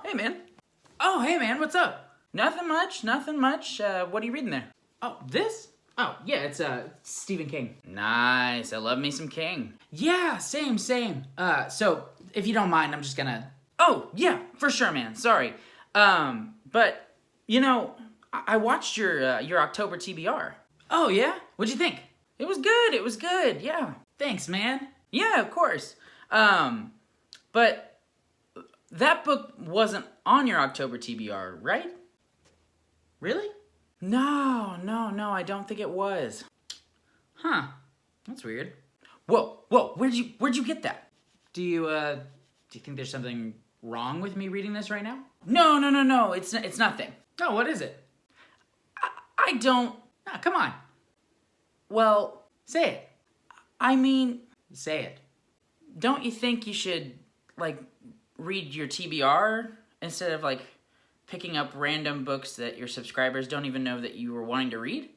Hey, man. Oh, hey, man, what's up? Nothing much. What are you reading there? Oh, this? Oh, yeah, it's Stephen King. Nice. I love me some King. Yeah, same. So, if you don't mind, I'm just gonna... Oh, yeah, for sure, man. Sorry. But, you know, I watched your October TBR. Oh, yeah? What'd you think? It was good, yeah. Thanks, man. Yeah, of course. But that book wasn't on your October TBR, right? Really? No, I don't think it was. Huh, that's weird. Whoa, where'd you get that? Do you think there's something wrong with me reading this right now? No, it's nothing. Oh, what is it? I don't, come on. Well, say it. I mean, say it. Don't you think you should, like, read your TBR instead of, like, picking up random books that your subscribers don't even know that you were wanting to read?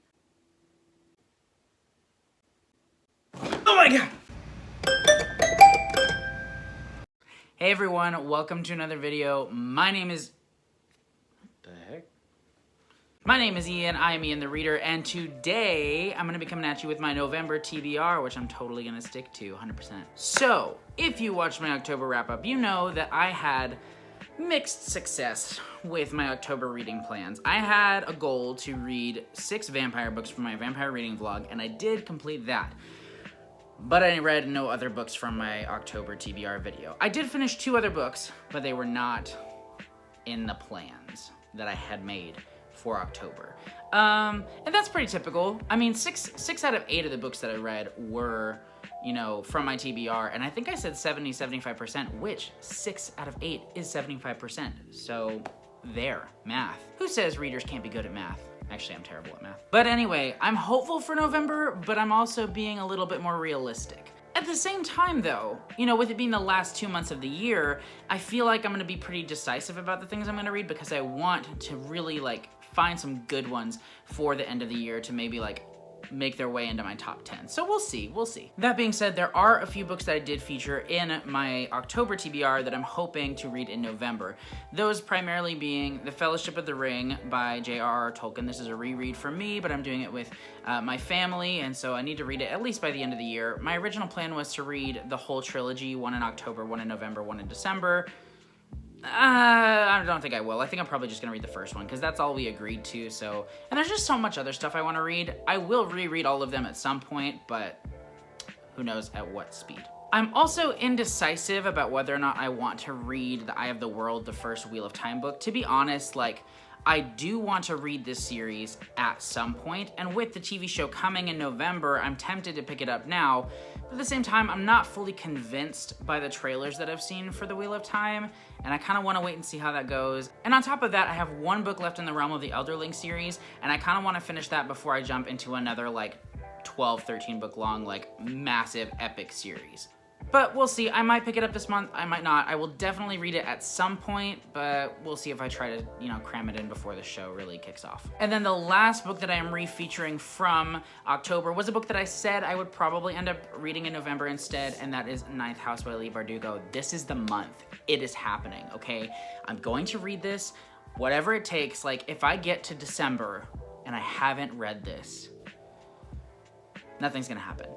Oh my god! Hey everyone, welcome to another video. My name is... What the heck? My name is Ian, I am Ian the Reader, and today I'm going to be coming at you with my November TBR, which I'm totally going to stick to 100%. So, if you watched my October wrap-up, you know that I had mixed success with my October reading plans. I had a goal to read 6 vampire books for my vampire reading vlog, and I did complete that. But I read no other books from my October TBR video. I did finish 2 other books, but they were not in the plans that I had made for October. And that's pretty typical. I mean, 6 out of 8 of the books that I read were, you know, from my TBR, and I think I said 75%, which 6 out of 8 is 75%. So there, math. Who says readers can't be good at math? Actually, I'm terrible at math. But anyway, I'm hopeful for November, but I'm also being a little bit more realistic. At the same time though, you know, with it being the last 2 months of the year, I feel like I'm gonna be pretty decisive about the things I'm gonna read because I want to really, like, find some good ones for the end of the year to maybe, like, make their way into my top 10. So we'll see. That being said, there are a few books that I did feature in my October TBR that I'm hoping to read in November. Those primarily being The Fellowship of the Ring by J.R.R. Tolkien. This is a reread for me, but I'm doing it with my family, and so I need to read it at least by the end of the year. My original plan was to read the whole trilogy, one in October, one in November, one in December. I don't think I will. I think I'm probably just gonna read the first one because that's all we agreed to, so... And there's just so much other stuff I want to read. I will reread all of them at some point, but who knows at what speed. I'm also indecisive about whether or not I want to read The Eye of the World, the first Wheel of Time book. To be honest, like, I do want to read this series at some point, and with the TV show coming in November, I'm tempted to pick it up now. But at the same time, I'm not fully convinced by the trailers that I've seen for The Wheel of Time, and I kind of want to wait and see how that goes. And on top of that, I have 1 book left in the realm of the Elderling series, and I kind of want to finish that before I jump into another, like, 12, 13 book long, like, massive epic series. But we'll see. I might pick it up this month. I might not. I will definitely read it at some point, but we'll see if I try to, you know, cram it in before the show really kicks off. And then the last book that I am refeaturing from October was a book that I said I would probably end up reading in November instead, and that is Ninth House by Leigh Bardugo. This is the month. It is happening, okay? I'm going to read this, whatever it takes. Like, if I get to December and I haven't read this, nothing's gonna happen.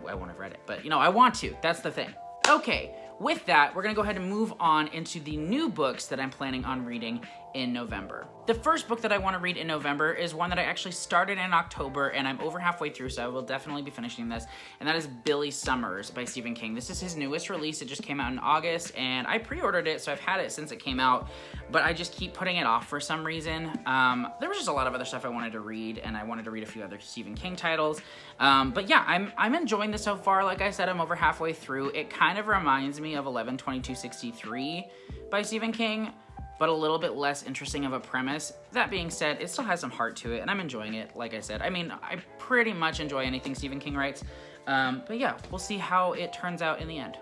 I won't have read it, but you know, I want to, that's the thing. Okay, with that, we're gonna go ahead and move on into the new books that I'm planning on reading in November. The first book that I want to read in November is one that I actually started in October, and I'm over halfway through, so I will definitely be finishing this, and that is Billy Summers by Stephen King. This is his newest release. It just came out in August, and I pre-ordered it, so I've had it since it came out, but I just keep putting it off for some reason. There was just a lot of other stuff I wanted to read, and I wanted to read a few other Stephen King titles, but yeah, I'm enjoying this so far. Like I said, I'm over halfway through. It kind of reminds me of 11/22/63 by Stephen King, but a little bit less interesting of a premise. That being said, it still has some heart to it, and I'm enjoying it, like I said. I mean, I pretty much enjoy anything Stephen King writes, but yeah, we'll see how it turns out in the end.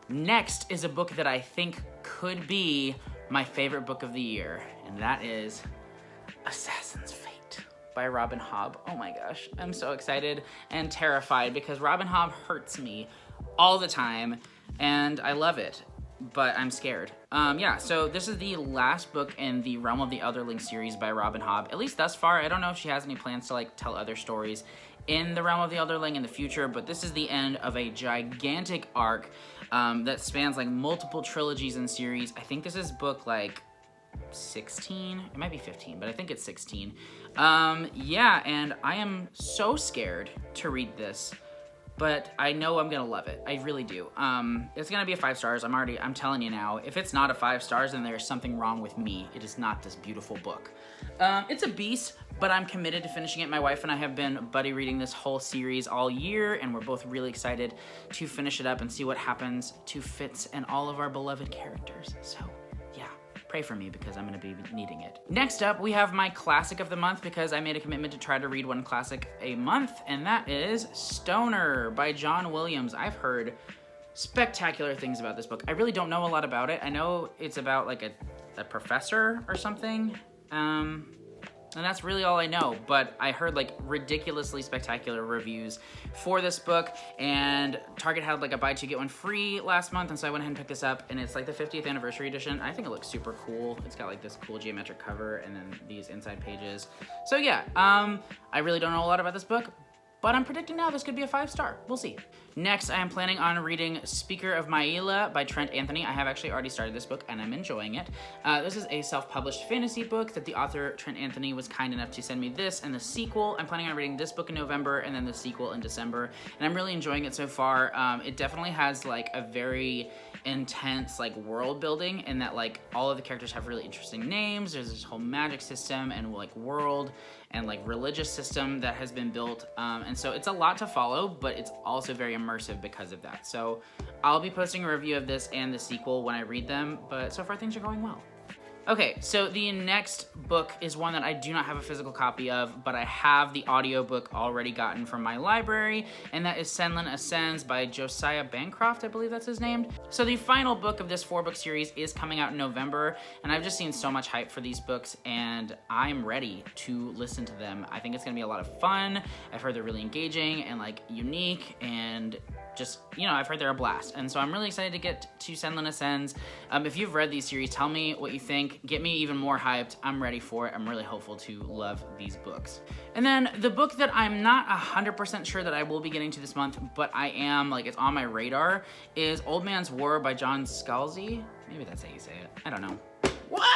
Next is a book that I think could be my favorite book of the year, and that is Assassin's Fate by Robin Hobb. Oh my gosh, I'm so excited and terrified because Robin Hobb hurts me all the time, and I love it. but I'm scared. Yeah, so this is the last book in the Realm of the Elderling series by Robin Hobb, at least thus far. I don't know if she has any plans to like tell other stories in the Realm of the Elderling in the future, but this is the end of a gigantic arc that spans like multiple trilogies and series. I think this is book like 16, it might be 15, but I think it's 16. Yeah, and I am so scared to read this, but I know I'm gonna love it. I really do. It's gonna be a 5 stars. I'm telling you now, if it's not a 5 stars, then there's something wrong with me. It is not this beautiful book. It's a beast, but I'm committed to finishing it. My wife and I have been buddy reading this whole series all year, and we're both really excited to finish it up and see what happens to Fitz and all of our beloved characters. So, yeah. Pray for me because I'm going to be needing it. Next up, we have my classic of the month because I made a commitment to try to read one classic a month, and that is Stoner by John Williams. I've heard spectacular things about this book. I really don't know a lot about it. I know it's about like a professor or something, and that's really all I know, but I heard like ridiculously spectacular reviews for this book, and Target had like a buy two get one free last month, and so I went ahead and picked this up, and it's like the 50th anniversary edition. I think it looks super cool. It's got like this cool geometric cover and then these inside pages. So yeah, I really don't know a lot about this book, but I'm predicting now this could be a 5 star. We'll see. Next, I am planning on reading Speaker of Maila by Trent Anthony. I have actually already started this book, and I'm enjoying it. This is a self-published fantasy book that the author, Trent Anthony, was kind enough to send me this and the sequel. I'm planning on reading this book in November and then the sequel in December, and I'm really enjoying it so far. It definitely has like a very intense like world building in that like all of the characters have really interesting names. There's this whole magic system and like world and like religious system that has been built, and so it's a lot to follow, but it's also very immersive because of that. So I'll be posting a review of this and the sequel when I read them, but so far things are going well. Okay, so the next book is one that I do not have a physical copy of, but I have the audiobook already gotten from my library, and that is Senlin Ascends by Josiah Bancroft, I believe that's his name. So the final book of this 4-book series is coming out in November, and I've just seen so much hype for these books, and I'm ready to listen to them. I think it's gonna be a lot of fun. I've heard they're really engaging and like unique, and just, you know, I've heard they're a blast. And so I'm really excited to get to Senlin Ascends. If you've read these series, tell me what you think. Get me even more hyped. I'm ready for it. I'm really hopeful to love these books. And then the book that I'm not 100% sure that I will be getting to this month, but I am, like, it's on my radar, is Old Man's War by John Scalzi. Maybe that's how you say it. I don't know. What?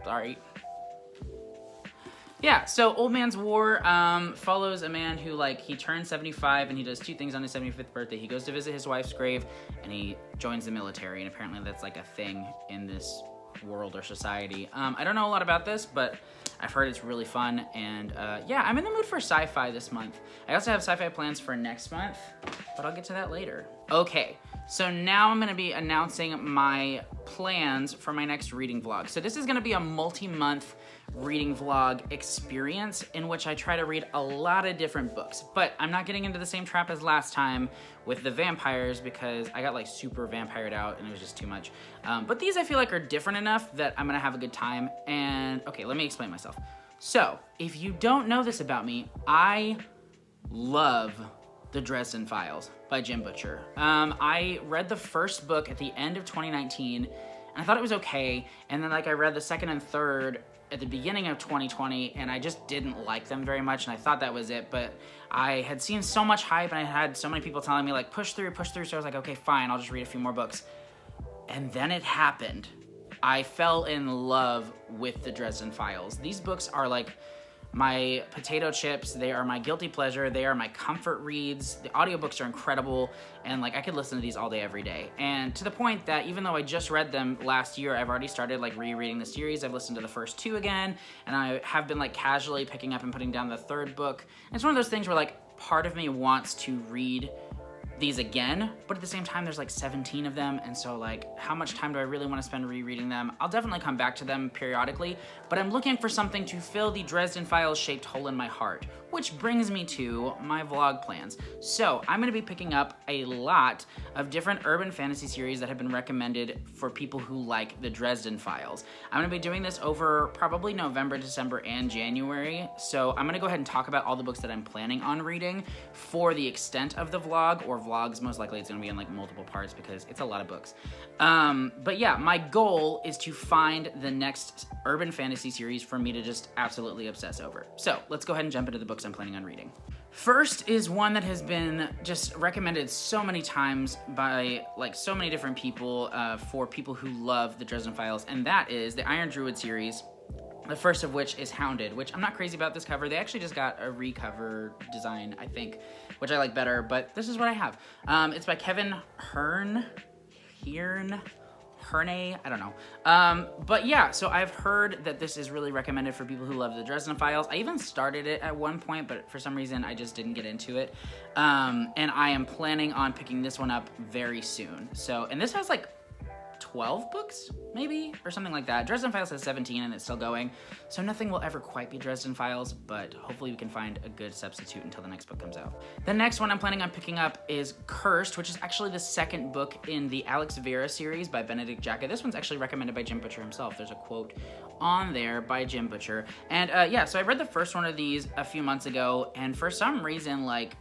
Sorry. Yeah, so Old Man's War follows a man who, like, he turns 75 and he does 2 things on his 75th birthday. He goes to visit his wife's grave and he joins the military, and apparently that's like a thing in this world or society. I don't know a lot about this, but I've heard it's really fun, and yeah, I'm in the mood for sci-fi this month. I also have sci-fi plans for next month, but I'll get to that later. Okay, so now I'm gonna be announcing my plans for my next reading vlog. So this is gonna be a multi-month reading vlog experience in which I try to read a lot of different books, but I'm not getting into the same trap as last time with the vampires because I got like super vampired out and it was just too much. But these I feel like are different enough that I'm gonna have a good time. And okay, let me explain myself. So if you don't know this about me, I love The Dresden Files by Jim Butcher. I read the first book at the end of 2019 and I thought it was okay, and then like I read the second and third at the beginning of 2020, and I just didn't like them very much, and I thought that was it, but I had seen so much hype, and I had so many people telling me, like, push through, so I was like, okay, fine, I'll just read a few more books. And then it happened. I fell in love with The Dresden Files. These books are, like, my potato chips. They are my guilty pleasure. They are my comfort reads. The audiobooks are incredible, and like I could listen to these all day, every day. And to the point that even though I just read them last year, I've already started like rereading the series. I've listened to the first 2 again, and I have been like casually picking up and putting down the 3rd book. And it's one of those things where like part of me wants to read these again, but at the same time there's like 17 of them, and so like how much time do I really want to spend rereading them? I'll definitely come back to them periodically, but I'm looking for something to fill the Dresden Files shaped hole in my heart, which brings me to my vlog plans. So I'm going to be picking up a lot of different urban fantasy series that have been recommended for people who like the Dresden Files. I'm going to be doing this over probably November, December, and January. So I'm going to go ahead and talk about all the books that I'm planning on reading for the extent of the vlog, or vlogs. Most likely it's going to be in like multiple parts because it's a lot of books. But yeah, my goal is to find the next urban fantasy series for me to just absolutely obsess over. So let's go ahead and jump into the books I'm planning on reading. First is one that has been just recommended so many times by like so many different people for people who love the Dresden Files, and that is the Iron Druid series. The first of which is Hounded, which I'm not crazy about this cover. They actually just got a recover design, I think, which I like better, but this is what I have. It's by Kevin Hearne, I don't know. But yeah, so I've heard that this is really recommended for people who love the Dresden Files. I even started it at one point, but for some reason I just didn't get into it. And I am planning on picking this one up very soon. So, and this has like 12 books, maybe, or something like that. Dresden Files has 17 and it's still going, so nothing will ever quite be Dresden Files, but hopefully we can find a good substitute until the next book comes out. The next one I'm planning on picking up is Cursed, which is actually the second book in the Alex Vera series by Benedict Jacka. This one's actually recommended by Jim Butcher himself. There's a quote on there by Jim Butcher. And yeah, so I read the first one of these a few months ago, and for some reason, like,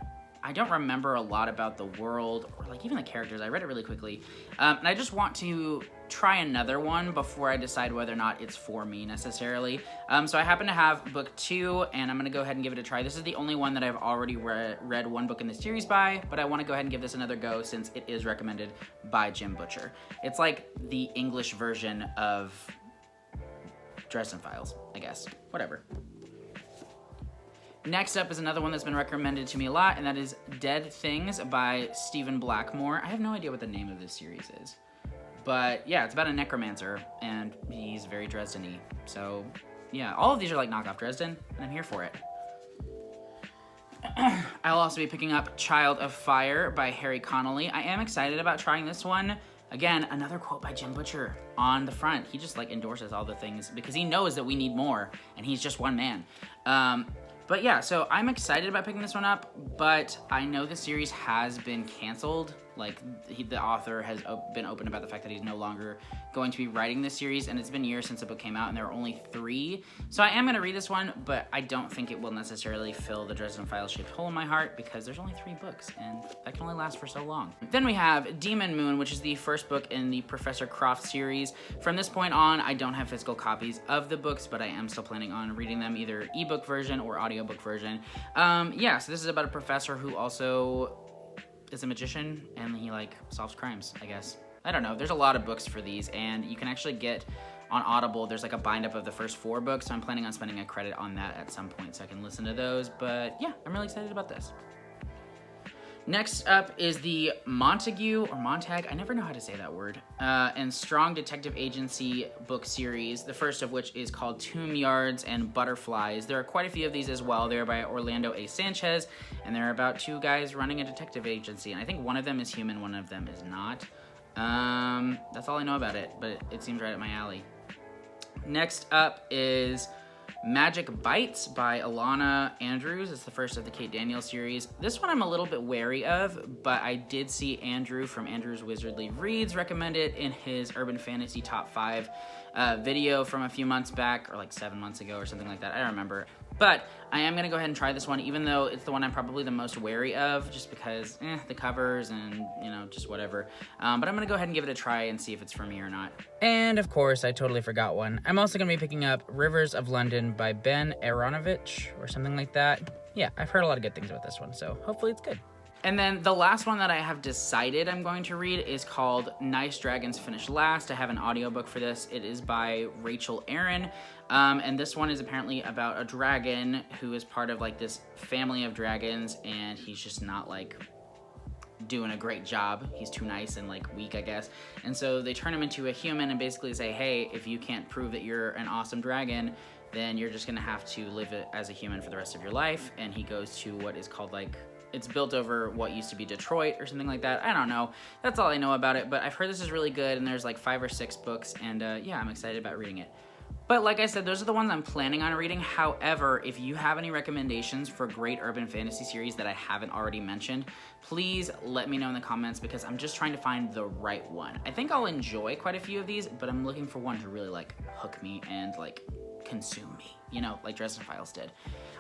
I don't remember a lot about the world or like even the characters. I read it really quickly. And I just want to try another one before I decide whether or not it's for me necessarily. So I happen to have book 2 and I'm gonna go ahead and give it a try. This is the only one that I've already read one book in the series by, but I wanna go ahead and give this another go since it is recommended by Jim Butcher. It's like the English version of Dresden Files, I guess. Whatever. Next up is another one that's been recommended to me a lot, and that is Dead Things by Stephen Blackmore. I have no idea what the name of this series is. But yeah, it's about a necromancer, and he's very Dresden-y. So yeah, all of these are like knockoff Dresden, and I'm here for it. I'll also be picking up Child of Fire by Harry Connolly. I am excited about trying this one. Again, another quote by Jim Butcher on the front. He just like endorses all the things because he knows that we need more, and he's just one man. But yeah, so I'm excited about picking this one up, but I know the series has been canceled. Like, the author has been open about the fact that he's no longer going to be writing this series, and it's been years since the book came out, and there are only 3. So I am going to read this one, but I don't think it will necessarily fill the Dresden Files-shaped hole in my heart, because there's only 3 books, and that can only last for so long. Then we have Demon Moon, which is the first book in the Professor Croft series. From this point on, I don't have physical copies of the books, but I am still planning on reading them, either ebook version or audiobook version. Yeah, so this is about a professor who also is a magician, and he like solves crimes, I guess. I don't know. There's a lot of books for these, and you can actually get on Audible, there's like a bind up of the first 4 books, so I'm planning on spending a credit on that at some point so I can listen to those. But yeah, I'm really excited about this. Next up is the Montague, or Montag, I never know how to say that word, and Strong Detective Agency book series, the first of which is called Tomb Yards and Butterflies. There are quite a few of these as well. They're by Orlando A. Sanchez, and they're about 2 guys running a detective agency, and I think one of them is human, one of them is not. That's all I know about it, but it seems right up my alley. Next up is Magic Bites by Alana Andrews. It's the first of the Kate Daniels series. This one I'm a little bit wary of, but I did see Andrew from Andrew's Wizardly Reads recommend it in his Urban Fantasy Top 5 video from a few months back, or like 7 months ago or something like that. I don't remember. But I am going to go ahead and try this one, even though it's the one I'm probably the most wary of, just because, the covers and, you know, just whatever. But I'm going to go ahead and give it a try and see if it's for me or not. And, of course, I totally forgot one. I'm also going to be picking up Rivers of London by Ben Aronovich, or something like that. Yeah, I've heard a lot of good things about this one, so hopefully it's good. And then the last one that I have decided I'm going to read is called Nice Dragons Finish Last. I have an audiobook for this. It is by Rachel Aaron. And this one is apparently about a dragon who is part of like this family of dragons, and he's just not like doing a great job. He's too nice and like weak, I guess. And so they turn him into a human and basically say, hey, if you can't prove that you're an awesome dragon, then you're just gonna have to live it as a human for the rest of your life. And he goes to what is called like, it's built over what used to be Detroit or something like that. I don't know. That's all I know about it, but I've heard this is really good, and there's like 5 or 6 books, and yeah, I'm excited about reading it. But like I said, those are the ones I'm planning on reading. However, if you have any recommendations for great urban fantasy series that I haven't already mentioned, please let me know in the comments, because I'm just trying to find the right one. I think I'll enjoy quite a few of these, but I'm looking for one to really like hook me and like consume me, you know, like Dresden Files did.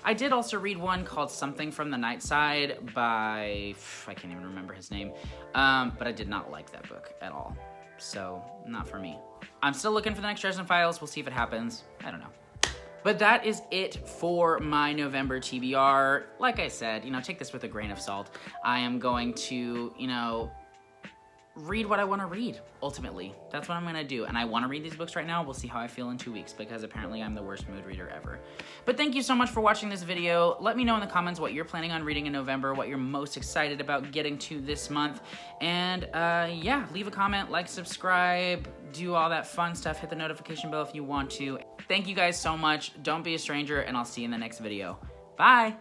I did also read one called Something from the Night Side by, I can't even remember his name, but I did not like that book at all. So, not for me. I'm still looking for the next Dresden Files. We'll see if it happens. I don't know. But that is it for my November TBR. Like I said, you know, take this with a grain of salt. I am going to, you know, read what I want to read, ultimately. That's what I'm going to do. And I want to read these books right now. We'll see how I feel in 2 weeks, because apparently I'm the worst mood reader ever. But thank you so much for watching this video. Let me know in the comments what you're planning on reading in November, what you're most excited about getting to this month. And yeah, leave a comment, like, subscribe, do all that fun stuff. Hit the notification bell if you want to. Thank you guys so much. Don't be a stranger, and I'll see you in the next video. Bye!